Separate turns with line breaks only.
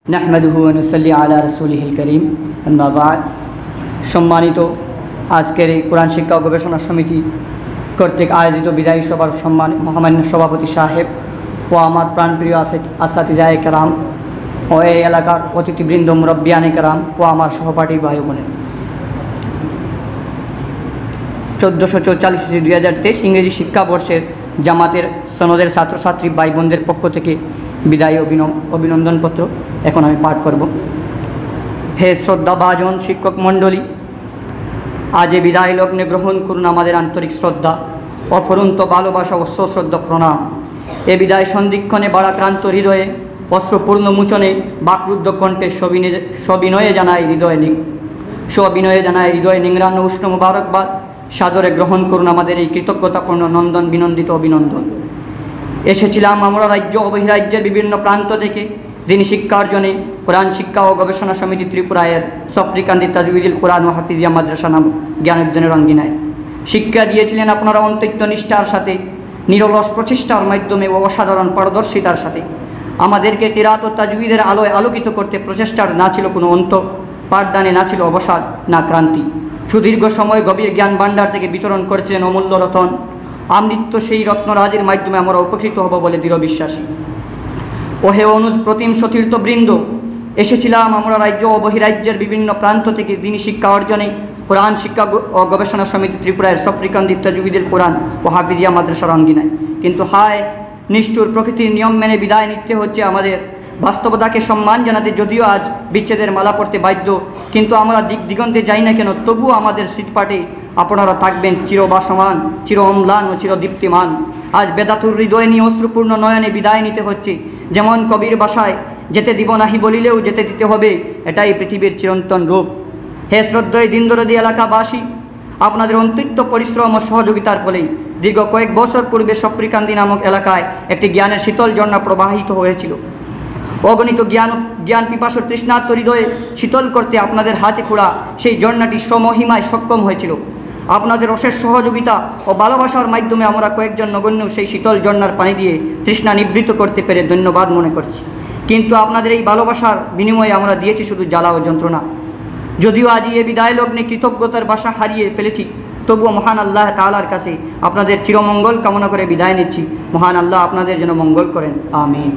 নাহমাদুহু ওয়া নুসাল্লি আলা রাসূলিহিল কারীম আম্মা বা'দ। সম্মানিত আজকের এই কোরআন শিক্ষা ও গবেষণা সমিতি কর্তৃক আয়োজিত বিদায়ী সভার মহামান্য সভাপতি সাহেব ও আমার প্রাণপ্রিয় আসাতিজায়ে কেরাম ও এই এলাকার অতিথিবৃন্দ, মুরব্বিয়ানে কেরাম ও আমার সহপাঠী ভাই বোনের, 1444-2023 ইংরেজি শিক্ষাবর্ষের জামাতের সনদের ছাত্রছাত্রী ভাই বোনদের পক্ষ থেকে বিদায়ী অভিনন্দনপত্র এখন আমি পাঠ করব। হে শ্রদ্ধাভাজন শিক্ষক মণ্ডলী, আজ এ বিদায় লগ্নে গ্রহণ করুন আমাদের আন্তরিক শ্রদ্ধা, অফুরন্ত ভালোবাসা ও সশ্রদ্ধ প্রণাম। এ বিদায় সন্ধিক্ষণে বাড়াক্রান্ত হৃদয়ে, অশ্রুপূর্ণ মুচনে, বাকরুদ্ধ কণ্ঠে সবিনয়ে জানায় হৃদয়ে নিংড়ানো উষ্ণ মুবারকবাদ। সাদরে গ্রহণ করুন আমাদের এই কৃতজ্ঞতাপূর্ণ নন্দন বিনন্দিত অভিনন্দন। এসেছিলাম আমরা রাজ্য ও বহিরাজ্যের বিভিন্ন প্রান্ত থেকে দিনী শিক্ষার্জনে কোরআন শিক্ষা ও গবেষণা সমিতি ত্রিপুরায়ের সফরিকান্দি তাজউইদুল কোরআন ও হাফিজিয়া মাদ্রাসা নাম জ্ঞানোদ্যানের অঙ্গিনায় শিক্ষা দিয়েছিলেন আপনারা অন্তৈত্য নিষ্ঠার সাথে, নিরলস প্রচেষ্টার মাধ্যমে ও অসাধারণ পারদর্শিতার সাথে। আমাদেরকে কিরাত ও তাজউইদের আলোয় আলোকিত করতে প্রচেষ্টার না ছিল কোনো অন্ত, পাঠদানে না ছিল অবসাদ, না ক্রান্তি। সুদীর্ঘ সময় গভীর জ্ঞান ভাণ্ডার থেকে বিতরণ করেছিলেন অমূল্য রতন। আমৃত্য সেই রত্নরাজির মাধ্যমে আমরা উপকৃত হব বলে দৃঢ় বিশ্বাসী। ওহে অনুজ প্রতিম সতীর্থবৃন্দ, এসেছিলাম আমরা রাজ্য ও বহিরাজ্যের বিভিন্ন প্রান্ত থেকে দিনী শিক্ষা অর্জনে কোরআন শিক্ষা ও গবেষণা সমিতি ত্রিপুরার সফরিকান্দি তাজউইদুল কোরআন ও হাফিজিয়া মাদ্রাসার অঙ্গিনায়। কিন্তু হায়, নিষ্ঠুর প্রকৃতির নিয়ম মেনে বিদায় নিতে হচ্ছে আমাদের। বাস্তবতাকে সম্মান জানাতে যদিও আজ বিচ্ছেদের মালা পড়তে বাধ্য, কিন্তু আমরা দিগন্তে যাই না কেন, তবুও আমাদের স্মৃতিপাঠে আপনারা থাকবেন চিরবাসমান, চির অম্লান ও চিরদীপ্তিমান। আজ বেদাতুর হৃদয় নিয়ে অশ্রুপূর্ণ নয়নে বিদায় নিতে হচ্ছে। যেমন কবির ভাষায়, যেতে দিব নাহি বলিলেও যেতে দিতে হবে, এটাই পৃথিবীর চিরন্তন রূপ। হে শ্রদ্ধেয় দিনদরদী এলাকাবাসী, আপনাদের অন্তৈত্য পরিশ্রম ও সহযোগিতার ফলেই দীর্ঘ কয়েক বছর পূর্বে সফরিকান্দি নামক এলাকায় একটি জ্ঞানের শীতল ঝর্ণা প্রবাহিত হয়েছিল। অগণিত জ্ঞান পিপাসুর তৃষ্ণার্ত হৃদয়ে শীতল করতে আপনাদের হাতে খোঁড়া সেই ঝর্ণাটি স্বমহিমায় সক্ষম হয়েছিল। আপনাদের অশেষ সহযোগিতা ও ভালোবাসার মাধ্যমে আমরা কয়েকজন নগণ্য সেই শীতল ঝর্ণার পানি দিয়ে তৃষ্ণা নিবৃত্ত করতে পেরে ধন্যবাদ মনে করছি। কিন্তু আপনাদের এই ভালোবাসার বিনিময়ে আমরা দিয়েছি শুধু জ্বালা ও যন্ত্রণা। যদিও আজ এই বিদায় লগ্নে কৃতজ্ঞতার ভাষা হারিয়ে ফেলেছি, তবুও মহান আল্লাহ তাআলার কাছে আপনাদের চিরমঙ্গল কামনা করে বিদায় নিচ্ছি। মহান আল্লাহ আপনাদের যেন মঙ্গল করেন, আমিন।